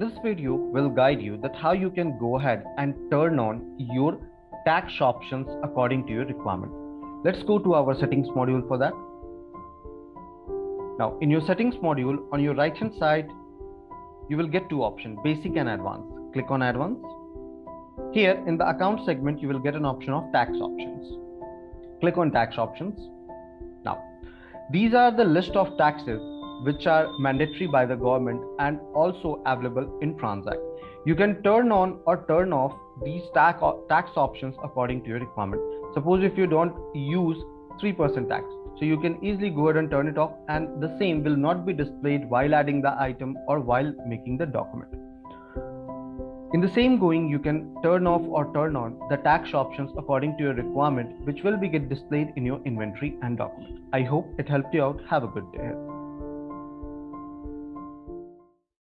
this video will guide you that how you can go ahead and turn on your tax options according to your requirement. Let's go to our settings module for that. Now in your settings module, on your right hand side, you will get two options, basic and advanced. Click on advanced. Here in the account segment, you will get an option of tax options. Click on tax options. Now, these are the list of taxes which are mandatory by the government and also available in TranZact. You can turn on or turn off these tax options according to your requirement. Suppose if you don't use 3% tax, so you can easily go ahead and turn it off, and the same will not be displayed while adding the item or while making the document. In the same going, you can turn off or turn on the tax options according to your requirement, which will be get displayed in your inventory and document. I hope it helped you out. Have a good day.